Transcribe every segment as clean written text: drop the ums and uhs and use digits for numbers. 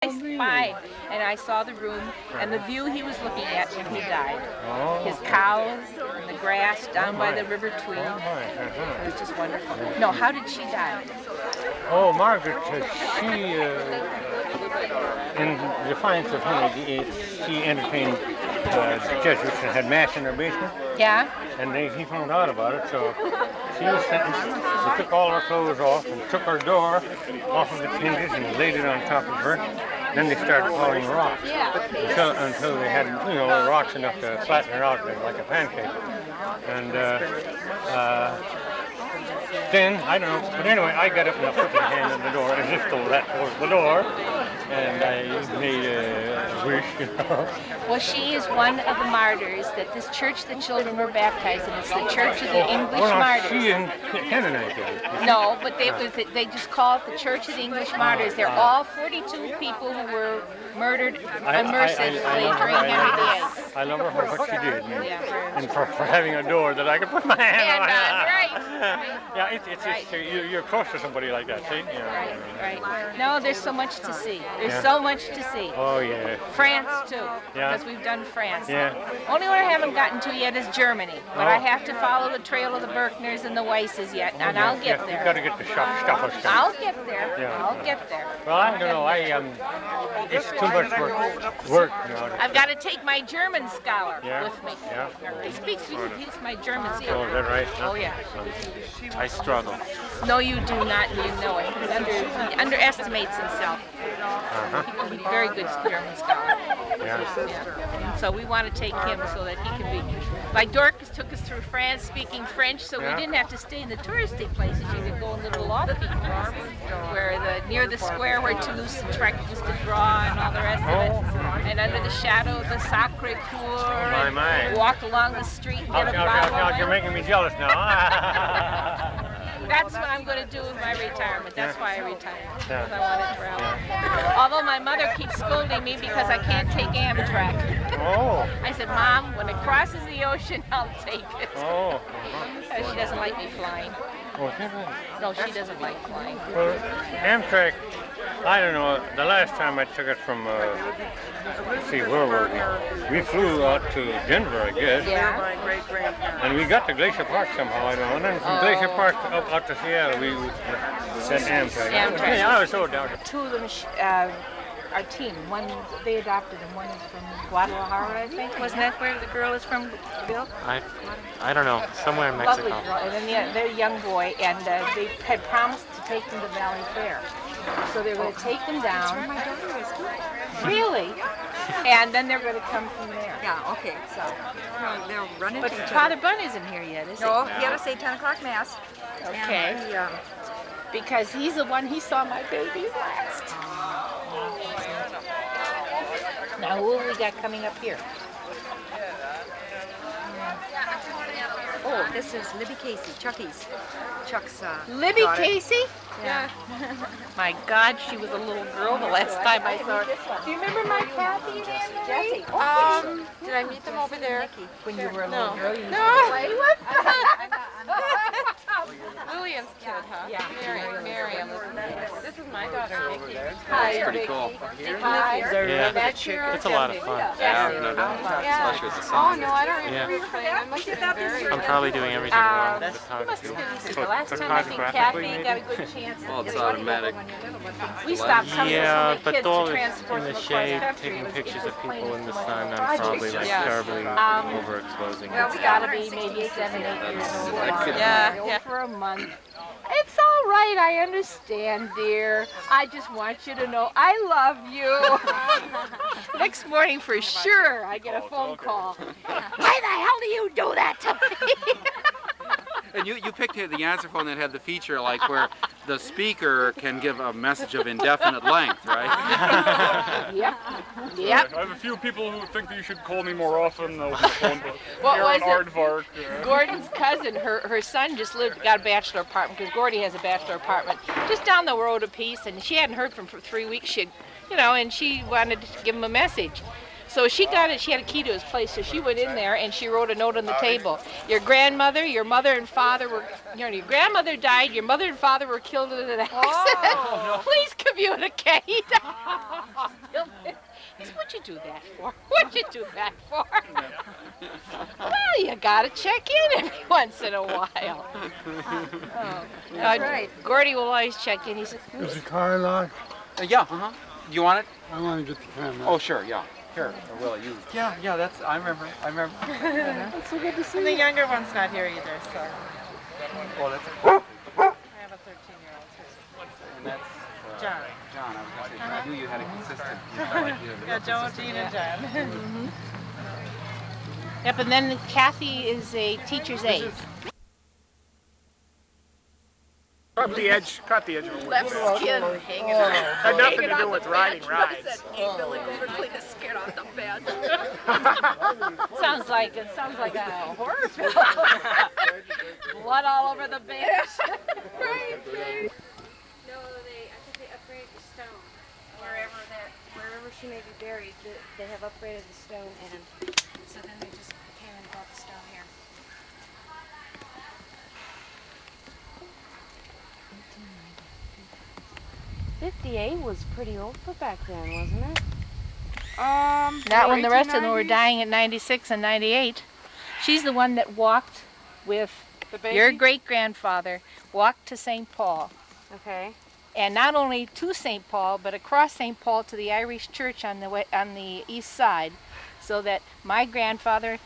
Fine. And I saw the room and the view he was looking at when he died. His cows and the grass down by the River Tweed. It was just wonderful. No, how did she die? Oh, Margaret, she, in defiance of Henry VIII, she entertained the Jesuits and had mass in her basement. Yeah? And he found out about it, so she was sentenced. They took all her clothes off and took her door off of its hinges and laid it on top of her. Then they started pouring rocks until they had, rocks enough to flatten her out like a pancake. And then, I don't know, but anyway, I got up and I put my hand on the door as if though that was the door, and I made a wish, Well, she is one of the martyrs that this church the children were baptized in. It's the Church of the English Martyrs. She canonized it. No, but they just call it the Church of the English Martyrs. They're all 42 people who were murdered unmercifully during Henry VIII. I love her for what she did, and for having a door that I could put my hand on. Right. Yeah, you're close to somebody like that, see? Yeah. Right. No, there's so much to see. There's so much to see. Oh, yeah. France, too. Yeah. Because we've done France. Yeah. Only one I haven't gotten to yet is Germany. But I have to follow the trail of the Berkners and the Weisses yet, and I'll get there. You've got to get the stuff. I'll get there. Yeah. I'll get there. Well, I don't know. It's too much work. I've got to take my German scholar with me. Yeah. He speaks. He's my German Oh, scholar. is that right? Oh, yeah. I struggle. No, you do not. You know it. He underestimates himself. He's a very good German scholar. Yeah. And so we want to take him so that he can be. Like Dorcas took us through France speaking French, so we didn't have to stay in the touristy places. You could go in little lofty places where near the square where Toulouse-Lautrec used to draw and all the rest of it. And under the shadow of the Sacré-Cœur, My. walk along the street and get a bottle. You're making me jealous now. That's what I'm going to do with my retirement. That's why I retired. Yeah. Because I want to travel. Although my mother keeps scolding me because I can't take Amtrak. Oh. I said, Mom, when it crosses the ocean, I'll take it. Oh. She doesn't like me flying. Oh, really? No, she doesn't like flying. Well, Amtrak, I don't know, the last time I took it from, let's see, where were we? We flew out to Denver, I guess. Yeah. And we got to Glacier Park somehow, I don't know. And then from Glacier Park up out to Seattle, we sent Amtrak. Amtrak. Yeah, I was so down. Two of them, our team, one they adopted and one is from Guadalajara, I think. Wasn't that where the girl is from, Bill? I don't know, somewhere in Mexico. Lovely girl. And then they're a young boy, and they had promised to take them to Valley Fair. So they're going to take them down. My daughter is here. Really? And then they're going to come from there. Yeah, okay. So they'll run into But each Father other. Bunn isn't here yet, is he? No, he had to say 10 o'clock mass. Okay. And he, Because he's the one he saw my babies last. Now who have we got coming up here? oh, this is Libby Casey, Chucky's. Chuck's Libby daughter. Casey? Yeah. My God, she was a little girl the last time I saw her. Do you remember my Kathy and Jesse? Did I meet them over there? When you were a little girl, you used No. to play with Lillian's kid, huh? Yeah. Miriam. This is my daughter, Nikki. Hi, Pretty cool. Hi. Yeah, That's your it's a lot of fun. Yeah, no doubt. Especially with the Oh, sun. no, I don't remember Yeah. you playing. I must have been very... I'm probably doing everything wrong. You must Photography. have been the last time I think Kathy got a good chance. Well, it's automatic. We stopped some Yeah, of the but kids all to in transport the them across shade, country. taking It was pictures of playing people in the some sun, I'm projects. probably like Yes. terribly overexposing. It's got to be maybe 7, 8 years old. Yeah. For a month. It's all right, I understand, dear. I just want you to know I love you. Next morning, for sure, I get a phone call. Why the hell do you do that to me? And you picked the answer phone that had the feature like where the speaker can give a message of indefinite length, right? Yep. I have a few people who think that you should call me more often over the phone, but What Aaron was it? Aardvark. Gordon's cousin, her son just got a bachelor apartment because Gordy has a bachelor apartment just down the road a piece, and she hadn't heard from him for 3 weeks. And she wanted to give him a message. So she got it. She had a key to his place, so she went in there and she wrote a note on the table. Your grandmother, your mother and father were, your grandmother died. Your mother and father were killed in an accident. Please communicate. What'd you do that for? What'd you do that for? Well, you gotta check in every once in a while. right. Gordy will always check in. He says, Is the car locked? Yeah, uh-huh. You want it? I want to get the camera. Oh, sure, yeah. Here, or will you? Yeah, that's, I remember. And the younger one's not here either, so. Oh, that's, I have a 13-year-old too. and that's John. John. I was going to say, I knew you had a consistent, you felt like you had Yeah, Joe, Jean, and John. yep, and then Kathy is a teacher's aide. Cut the edge of the Left skin hanging out. Had nothing to do with riding rides. Sounds like a horror film. Blood all over the bench. No, I think they upgraded the stone. Wherever she may be buried, they have upgraded the stone, and so then they just came and brought the stone here. '58 was pretty old for back then, wasn't it? Not when the rest of them were dying at 96 and 98. She's the one that walked with your great-grandfather, walked to St. Paul. Okay. And not only to St. Paul, but across St. Paul to the Irish church on the east side, so that my grandfather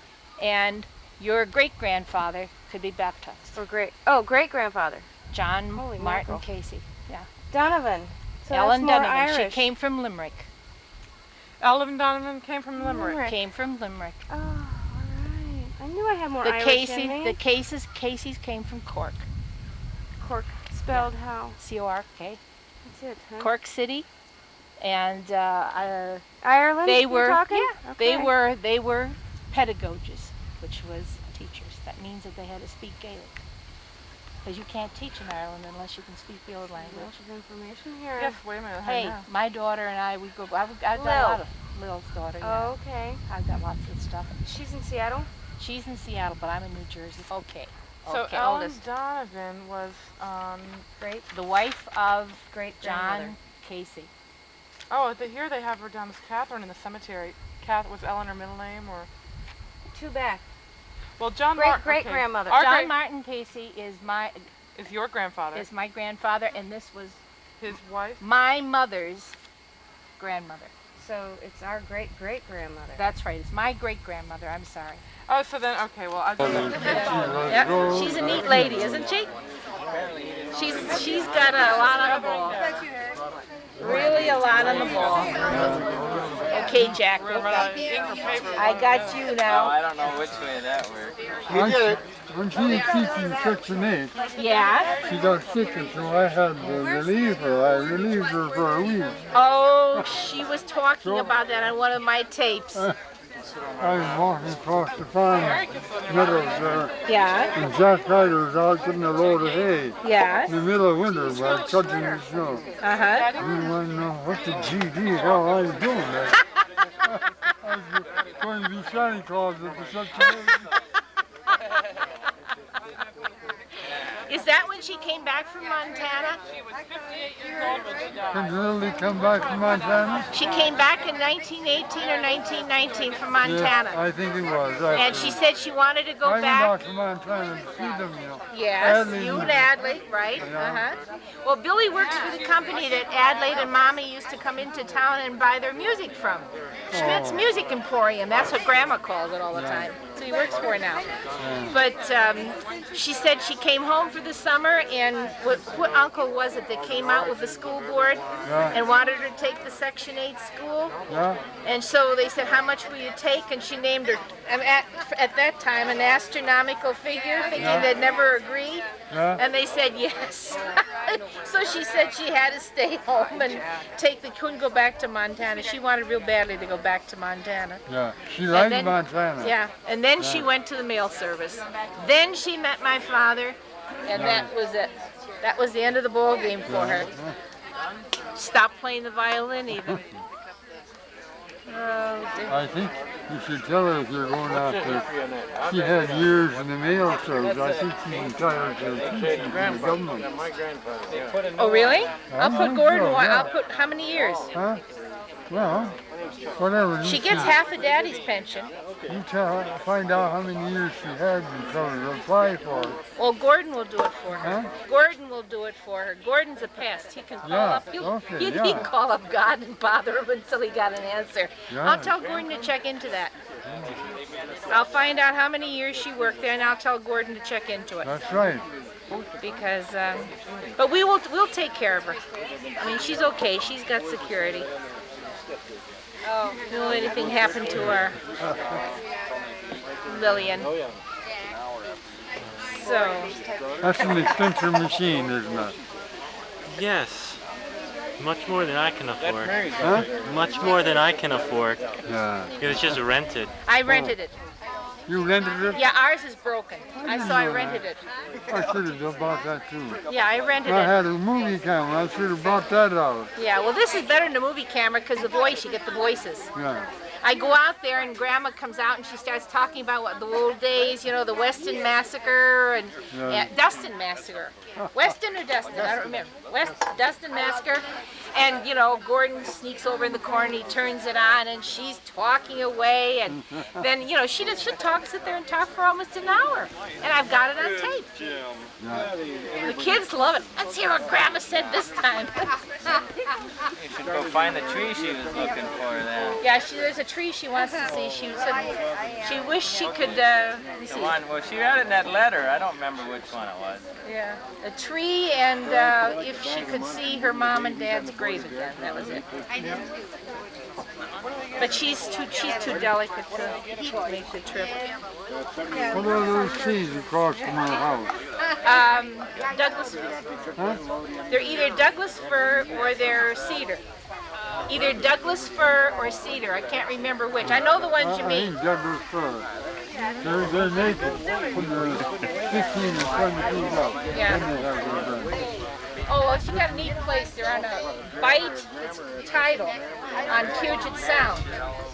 and your great-grandfather could be baptized. Or great-grandfather. John Holy Martin mackerel. Casey. Yeah. Donovan. So Ellen that's more Donovan. Irish. She came from Limerick. Ellen Donovan came from Limerick. Came from Limerick. Oh, all right. I knew I had more The Irish in me. Caseys came from Cork. Cork spelled how? C-O-R-K. That's it, huh? Cork City, and Ireland. they you're were talking? they Okay. were pedagogues, which was teachers. That means that they had to speak Gaelic, because you can't teach in Ireland unless you can speak the old language. Lots of information here. Yes, wait a minute. Hey, my daughter and I, I've got a lot of Lil's daughter. Yeah. Oh, okay. I've got lots of stuff. She's in Seattle? She's in Seattle, but I'm in New Jersey. Okay. So Okay, Ellen oldest. Donovan was The wife of Great-grandmother. John Casey. here they have her down as Catherine in the cemetery. Was Ellen her middle name or? Two back. Well, John Martin. Great-grandmother. Our John Martin Casey is your grandfather. is my grandfather, and this was His wife. my mother's grandmother. So it's our great-great-grandmother. That's right. It's my great-grandmother. I'm sorry. Oh, so then okay. Well, I. Yep. She's a neat lady, isn't she? She's got a lot on the ball. Really a lot on the ball. Okay, Jack. I got you now. I don't know which way that works. When she was teaching Section 8, Yeah. she got sick, and so I had to relieve her. I relieved her for a week. Oh, she was talking about that on one of my tapes. I was walking across the farm meadows there, Yeah. and Jack Ryder was out getting a load of hay Yeah. in the middle of winter by trudging the snow. Uh-huh. You want to know what the GD hell I was doing there? I was going to be Santa Claus at the Section 8. Is that when she came back from Montana? She was 58 years old when she died. Can Lily come back from Montana? She came back in 1918 or 1919 from Montana. Yes, I think it was. And she said she wanted to go I back. went out to Montana to see them, you know. Yes, Adley you and- and Adley, right? Yeah. Well, Billy works for the company that Adelaide and Mommy used to come into town and buy their music from. Schmidt's Music Emporium. That's what Grandma calls it all the time. So he works for her now. But she said she came home for the summer, and what uncle was it that came out with the school board and wanted her to take the Section 8 school? Yeah. And so they said, how much will you take? And she named her, at that time, an astronomical figure, thinking they'd never agree. Yeah. And they said yes. So she said she had to stay home and couldn't go back to Montana. She wanted real badly to go back to Montana. Yeah, she liked then- Montana. Yeah, and then she went to the mail service. Then she met my father, and that was it. That was the end of the ball game for her. Stopped playing the violin even. I think you should tell her if you're going after. She had years in the mail service. I think she's retired to teaching for the government. Oh, really? I'll I put think Gordon. so, I'll yeah. put how many years? Huh? Well, whatever. She gets half of Daddy's pension. You find out how many years she had and tell her to apply for it. Well, Gordon will do it for her. Huh? Gordon will do it for her. Gordon's a pest. He can call Yeah, up. okay, He'd yeah. call up God and bother him until he got an answer. Yeah. I'll tell Gordon to check into that. I'll find out how many years she worked there, and I'll tell Gordon to check into it. That's right. Because, but we'll take care of her. I mean, she's okay. She's got security. Don't let anything happen to our Lillian. So, That's an expensive machine, isn't it? Yes. Much more than I can afford. Huh? Much more than I can afford. Yeah. It was just rented. I rented it. You rented it? Yeah, ours is broken. I rented it. I should have bought that too. Yeah, I rented I it. had a movie camera. I should have brought that out. Yeah, well, this is better than a movie camera because the voice, you get the voices. Yeah. I go out there and Grandma comes out and she starts talking about what the old days, you know, the Weston Massacre and Yeah. Dustin Massacre. Weston or Dustin? I don't remember. Dustin Massacre. And, you know, Gordon sneaks over in the corner and he turns it on and she's talking away. And then, you know, she'll sit there and talk for almost an hour. And I've got it on tape. The kids love it. Let's hear what Grandma said this time. You should go find the tree she was looking for then. Yeah, there's a tree she wants to see. She said she wished she could. Let me see. The one, well, she had it in that letter. I don't remember which one it was. Yeah, a tree, and if she could see her mom and dad's grave again. That was it. But she's too delicate to make the trip. What are those trees across from our house? Douglas. Huh? They're either Douglas fir or they're cedar. Either Douglas fir or cedar. I can't remember which. I know the ones you I mean. think Douglas fir. They're naked when they're 15 or 20 feet up. Yeah. Then they have their guns. Oh, well, she got a neat place. They're on a bight. It's tidal on Puget Sound.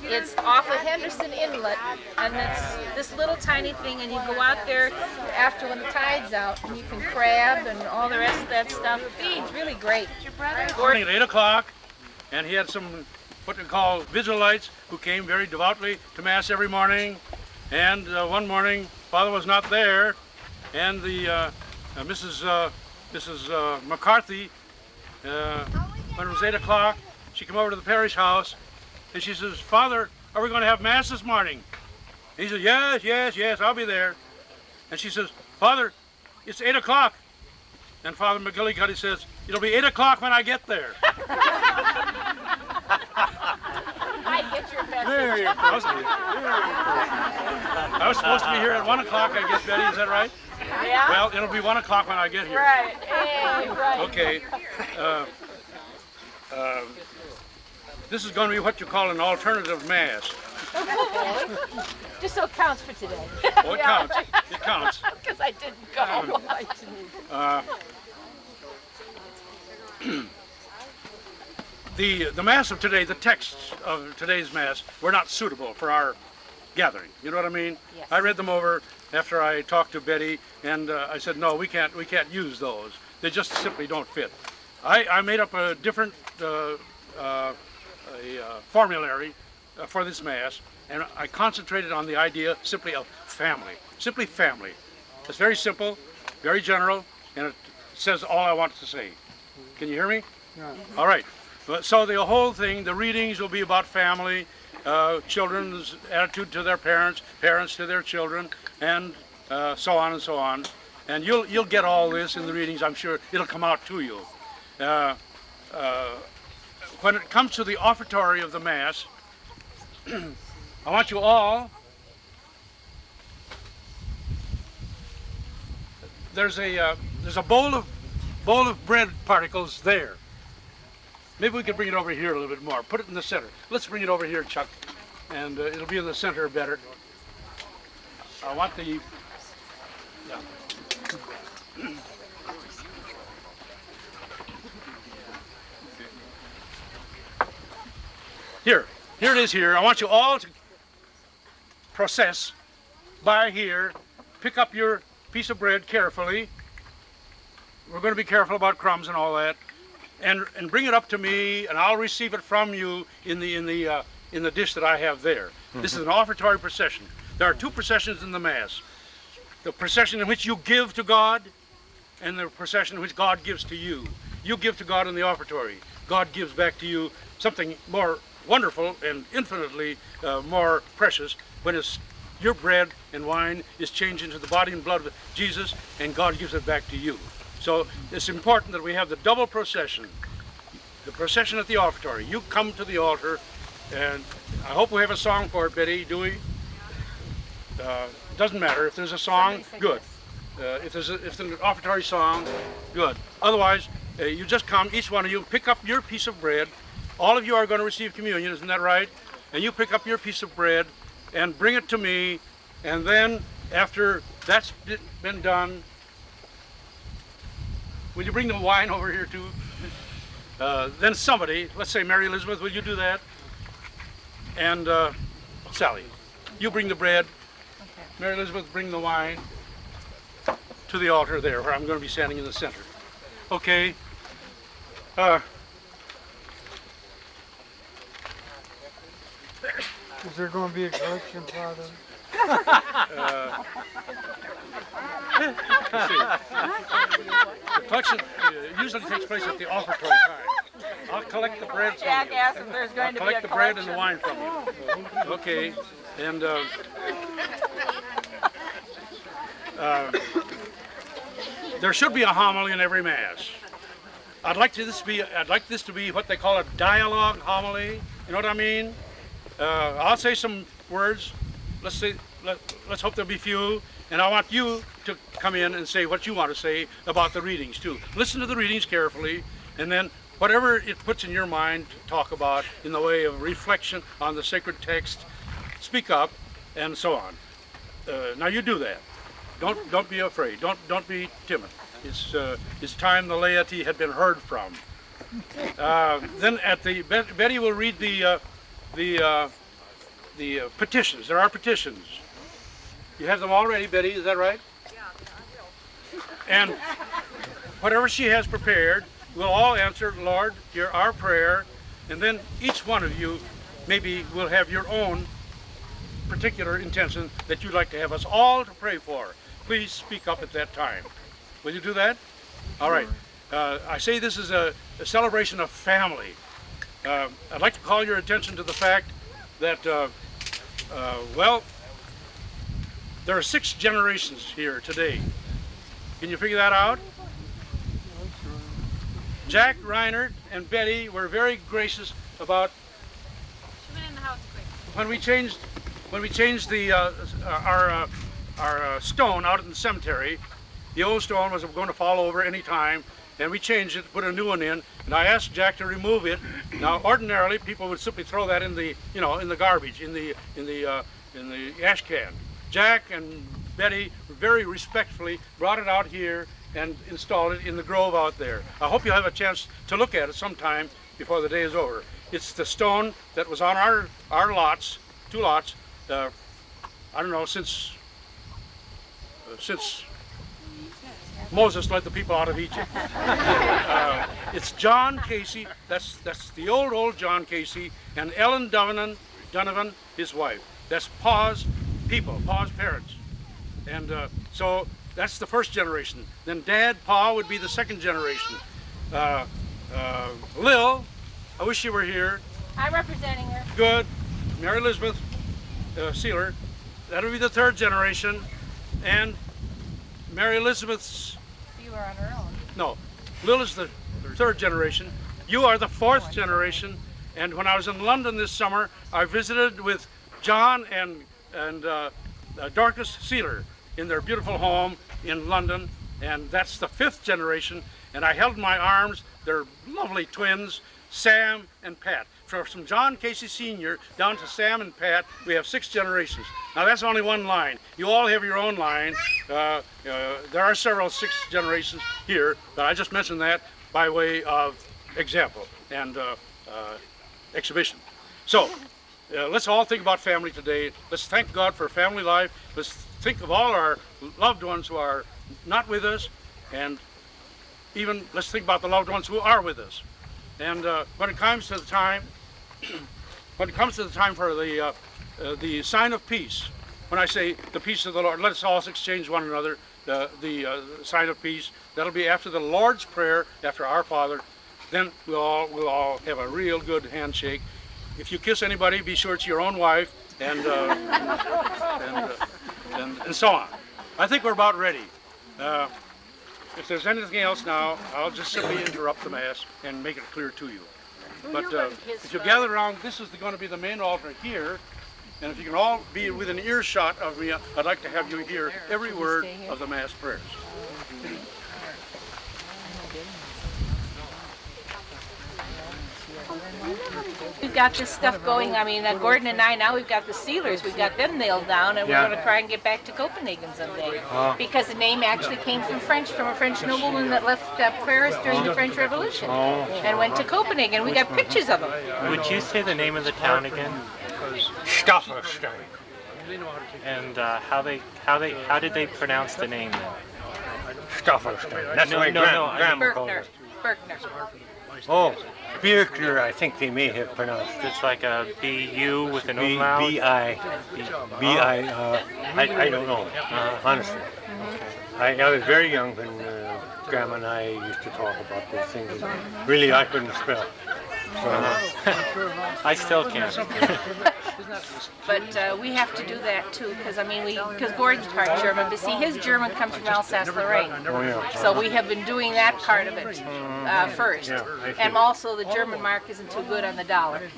It's off of Henderson Inlet, and it's this little tiny thing, and you go out there after when the tide's out, and you can crab and all the rest of that stuff. It's really great. Morning at 8 o'clock, and he had some what we call Vigilites who came very devoutly to Mass every morning. And one morning, Father was not there, and the Mrs. McCarthy, when it was 8 o'clock, she came over to the parish house, and she says, "Father, are we going to have Mass this morning?" And he says, yes, I'll be there. And she says, "Father, it's 8 o'clock." And Father McGillicuddy says, "It'll be 8 o'clock when I get there." I get your message. Very impressive. I was supposed to be here at 1 o'clock, I guess, Betty, is that right? Yeah. Well, it'll be 1 o'clock when I get here. Right. Hey, right. Okay. This is going to be what you call an alternative Mass. Just so it counts for today. Oh, it counts. It counts. Because I didn't go. The Mass of today, the texts of today's Mass, were not suitable for our gathering. You know what I mean? Yes. I read them over after I talked to Betty, and I said, no, we can't use those. They just simply don't fit. I made up a different formulary for this Mass, and I concentrated on the idea simply of family. Simply family. It's very simple, very general, and it says all I want to say. Can you hear me? Yeah. All right. So the whole thing, the readings will be about family, children's attitude to their parents, parents to their children, and so on and so on. And you'll get all this in the readings. I'm sure it'll come out to you. When it comes to the offertory of the Mass, I want you all. There's a bowl of bread particles there. Maybe we could bring it over here a little bit more. Put it in the center. Let's bring it over here, Chuck, and it'll be in the center better. I want the. Yeah. Here, Here it is here. I want you all to process by here. Pick up your piece of bread carefully. We're going to be careful about crumbs and all that. And bring it up to me, and I'll receive it from you in the dish that I have there. This is an offertory procession. There are two processions in the Mass. The procession in which you give to God, and the procession in which God gives to you. You give to God in the offertory. God gives back to you something more wonderful and infinitely more precious when your bread and wine is changed into the body and blood of Jesus, and God gives it back to you. So it's important that we have the double procession, the procession at the offertory. You come to the altar, and I hope we have a song for it, Betty, do we? Doesn't matter. If there's a song, good. If there's an offertory song, good. Otherwise, you just come, each one of you, pick up your piece of bread. All of you are going to receive communion, isn't that right? And you pick up your piece of bread and bring it to me, and then after that's been done, will you bring the wine over here too? Then somebody, let's say Mary Elizabeth, will you do that? And Sally, you bring the bread. Okay. Mary Elizabeth, bring the wine to the altar there, where I'm going to be standing in the center. Okay. Is there going to be a collection, Father? The collection usually takes place at the offertory time. I'll collect the bread from Jack you. asked if there's going to be a collect the bread and the wine from you. Okay, and there should be a homily in every Mass. I'd like this to be what they call a dialogue homily. You know what I mean? I'll say some words. Let's hope there'll be few. And I want you to come in and say what you want to say about the readings too. Listen to the readings carefully, and then whatever it puts in your mind to talk about in the way of reflection on the sacred text, speak up, and so on. Now you do that. Don't be afraid. Don't be timid. It's time the laity had been heard from. Then Betty will read the petitions. There are petitions. You have them already, Betty, is that right? Yeah, I will. And whatever she has prepared, we'll all answer, Lord, hear our prayer, and then each one of you maybe will have your own particular intention that you'd like to have us all to pray for. Please speak up at that time. Will you do that? All right. I say this is a celebration of family. I'd like to call your attention to the fact that, well, there are 6 generations here today. Can you figure that out? Jack, Reinert, and Betty were very gracious about. She went in the house quick. When we changed the our stone out in the cemetery, the old stone was going to fall over any time, and we changed it, put a new one in, and I asked Jack to remove it. Now, ordinarily, people would simply throw that in the, in the garbage, in the ash can. Jack and Betty very respectfully brought it out here and installed it in the grove out there. I hope you'll have a chance to look at it sometime before the day is over. It's the stone that was on our lots, 2 lots, I don't know, since Moses led the people out of Egypt. It's John Casey, that's the old John Casey, and Ellen Donovan, his wife. That's Pa's people, Pa's parents. And so that's the first generation. Then Dad, Pa would be the second generation. Lil, I wish you were here. I'm representing her. Good. Mary Elizabeth Sealer, that would be the third generation. And Mary Elizabeth's... You are on her own. No, Lil is the third generation. You are the 4th generation. And when I was in London this summer, I visited with John and Dorcas Sealer in their beautiful home in London, and that's the 5th generation. And I held in my arms their lovely twins, Sam and Pat. From John Casey Sr. down to Sam and Pat, we have 6 generations. Now that's only one line. You all have your own line. There are several 6 generations here, but I just mentioned that by way of example and exhibition. So, let's all think about family today. Let's thank God for family life. Let's think of all our loved ones who are not with us, and even let's think about the loved ones who are with us. And when it comes to the time, for the sign of peace, when I say the peace of the Lord, let us all exchange one another the sign of peace. That'll be after the Lord's Prayer, after Our Father. Then we'll all have a real good handshake. If you kiss anybody, be sure it's your own wife, and so on. I think we're about ready. If there's anything else now, I'll just simply interrupt the Mass and make it clear to you. But if you gather around, this is going to be the main altar here. And if you can all be within earshot of me, I'd like to have you hear every word of the Mass prayers. We've got this stuff going. I mean, Gordon and I, now we've got the sealers. We've got them nailed down, and we're going to try and get back to Copenhagen someday. Because the name actually came from French, from a French nobleman that left Paris during the French Revolution and went to Copenhagen. We got pictures of him. Would you say the name of the town again? Staffelstein. And how did they pronounce the name then? Staffelstein. That's my grandma called it. Berkner. Oh, Birkner, I think they may have pronounced it. It's like a B-U with an umlaut? I don't know, honestly. I was very young when Grandma and I used to talk about those things. Really, I couldn't spell. I still can't. But we have to do that too, because because Gordon's part German, but see, his German comes from Alsace-Lorraine. So we have been doing that part of it first. And also the German mark isn't too good on the dollar.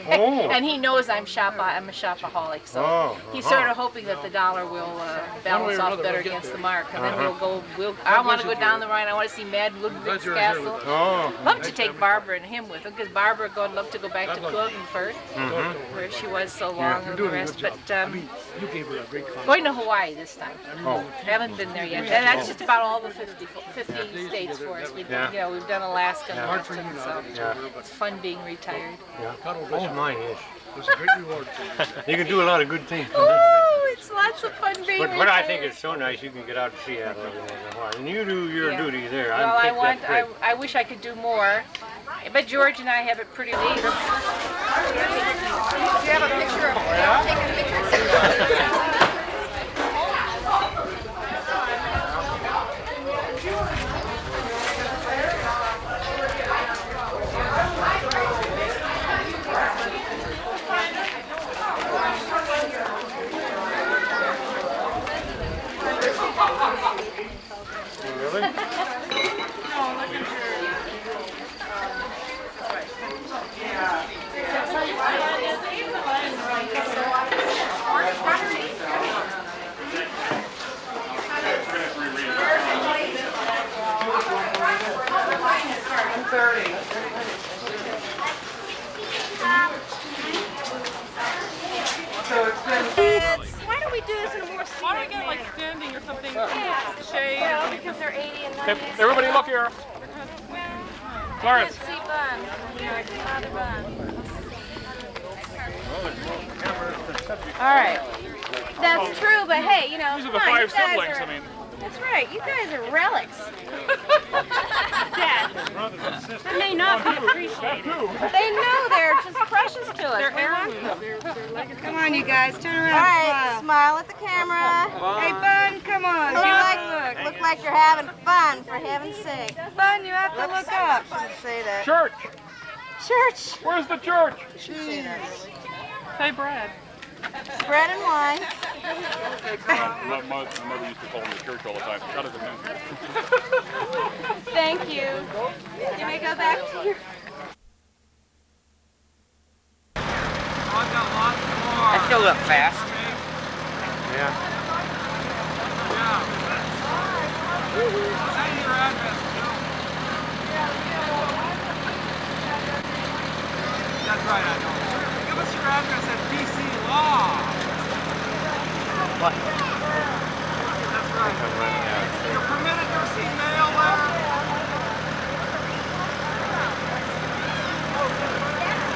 And he knows I'm a shopaholic, so he's sort of hoping that the dollar will balance off better against the mark. And then I want to go down the Rhine. I want to see Mad Ludwig's castle. Love to take Barbara and him with him, because Barbara would love to go back to Klagenfurt, where she was so long and the rest. But going to Hawaii this time. Haven't been there yet. And that's just about all the 50 states for us. We've done Alaska and Washington, so it's fun being retired. Oh my, yes. It's a great reward. You can do a lot of good things. Oh, it's lots of fun being retired. But I think it's so nice you can get out to Seattle every once in a while. And you do your duty there. Well, I wish I could do more. But George and I have it pretty neat. Do you have a picture of taking pictures? Why don't we do this in a more scenic Why don't we get like standing or something? Yeah. Shade. Well, because they're 80 and 90. Everybody look here. Clarence. See Bun. Father Bun. All right. That's true, but hey, you know, These are the 5 siblings, I mean. That's right. You guys are relics. Dad, that may not be appreciated. They know they're just precious to us. Come on, you guys, turn around. All right, smile at the camera. Hey, Bun, come on. Look like you're having fun, for heaven's sake. Bun, you have to look up. Say that. Church. Church. Where's the church? Say bread. Bread and wine. My mother used to call me the church all the time. Out of the country. Thank you. You may go back to your... I filled up fast. Yeah. That's right, I know. Give us your address at DC Law. What? That's right. You're permitted to receive mail there.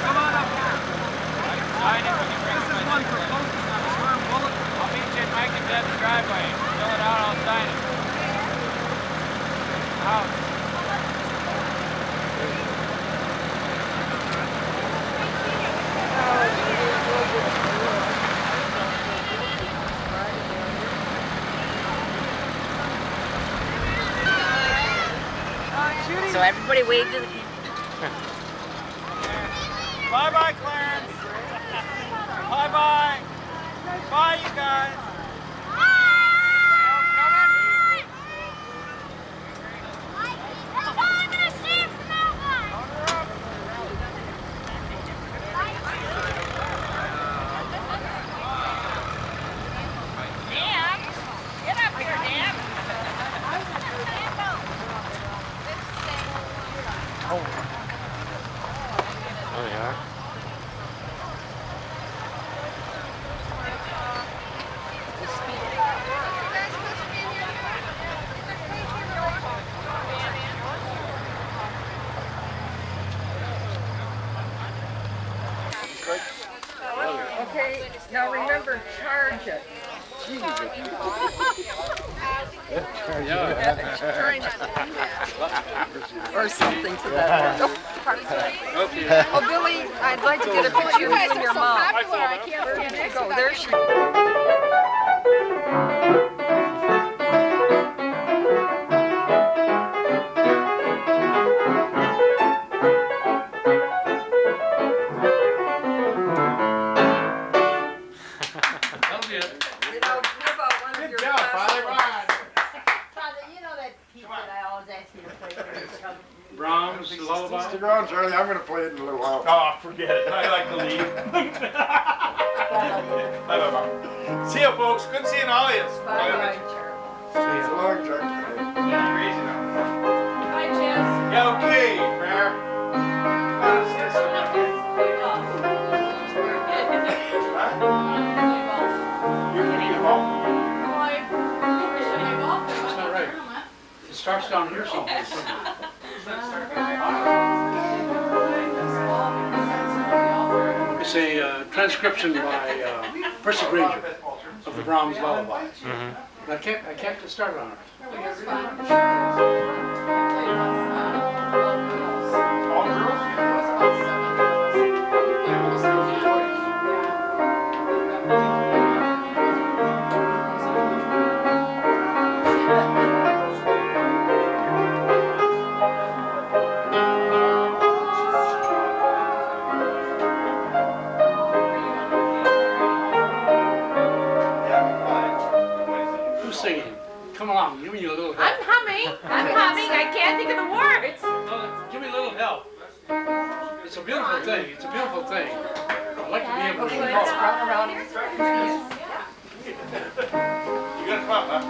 Come on up here. Sign it. calling for focus on the square bullet. I'll meet you at Mike and Deb's driveway. Fill it out, I'll sign it. Out. So everybody wave to the Bye-bye, Clarence. Bye-bye. Bye, you guys. Oh, yeah. Okay, now remember, charge it. Or something to that effect. Oh, Billy, I'd like to get a picture of you and your mom. Where did you go? There she That'll be it. You know, what about one of your Father, you know that piece that I always ask you to play for me? Brahms, lullaby. Stick around, Charlie. I'm going to play it in a little while. Oh, forget it. I like to leave. Bye, Mom. See ya, folks. Good seeing all of you. Bye-bye, Charlie. So long, Charlie. Crazy now. Bye, Jess. Yeah, okay, Bear. That's not right. It starts down here someplace. It's a transcription by Percy Granger of the Brahms lullaby. I can't get started on it. All girls? Who's singing? Come along, give me a little help. I'm humming. I can't think of the words. Give me a little help. It's a beautiful thing. It's a beautiful thing. I'd like to be able to Okay, let's recall. run around here. You gotta come up, huh?